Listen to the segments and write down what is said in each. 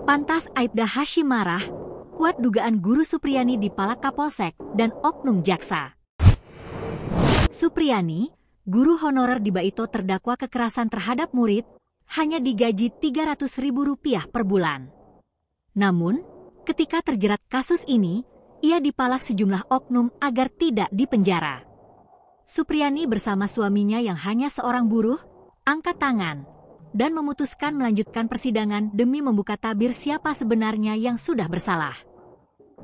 Pantas Aibda Hashim marah, kuat dugaan guru Supriyani dipalak Kapolsek dan oknum jaksa. Supriyani, guru honorer di Baito terdakwa kekerasan terhadap murid, hanya digaji Rp300.000 per bulan. Namun, ketika terjerat kasus ini, ia dipalak sejumlah oknum agar tidak dipenjara. Supriyani bersama suaminya yang hanya seorang buruh, angkat tangan, dan memutuskan melanjutkan persidangan demi membuka tabir siapa sebenarnya yang sudah bersalah.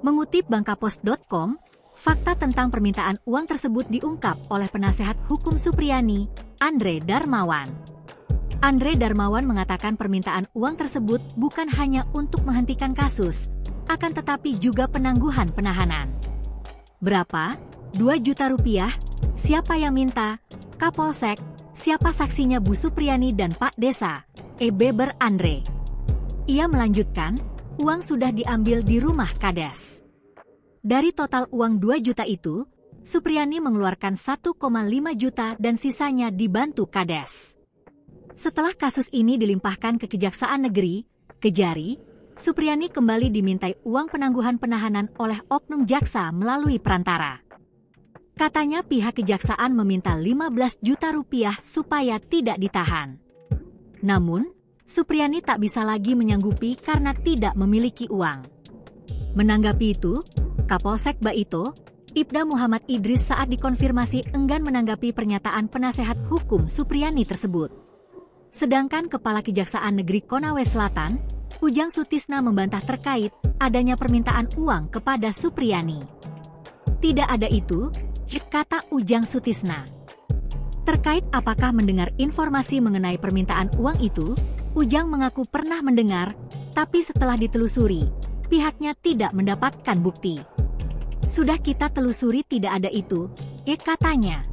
Mengutip Bangkapos.com, fakta tentang permintaan uang tersebut diungkap oleh penasehat hukum Supriyani, Andre Darmawan. Andre Darmawan mengatakan permintaan uang tersebut bukan hanya untuk menghentikan kasus, akan tetapi juga penangguhan penahanan. Berapa? Rp2 juta. Siapa yang minta? Kapolsek. Siapa saksinya Bu Supriyani dan Pak Desa? Beber Andre. Ia melanjutkan, uang sudah diambil di rumah Kades. Dari total uang 2 juta itu, Supriyani mengeluarkan 1,5 juta dan sisanya dibantu Kades. Setelah kasus ini dilimpahkan ke Kejaksaan Negeri, Kejari, Supriyani kembali dimintai uang penangguhan penahanan oleh oknum jaksa melalui perantara. Katanya pihak kejaksaan meminta Rp15 juta supaya tidak ditahan. Namun, Supriyani tak bisa lagi menyanggupi karena tidak memiliki uang. Menanggapi itu, Kapolsek Baito, Ibda Muhammad Idris saat dikonfirmasi enggan menanggapi pernyataan penasehat hukum Supriyani tersebut. Sedangkan Kepala Kejaksaan Negeri Konawe Selatan, Ujang Sutisna membantah terkait adanya permintaan uang kepada Supriyani. Tidak ada itu, kata Ujang Sutisna. Terkait apakah mendengar informasi mengenai permintaan uang itu, Ujang mengaku pernah mendengar, tapi setelah ditelusuri, pihaknya tidak mendapatkan bukti. Sudah kita telusuri tidak ada itu, katanya.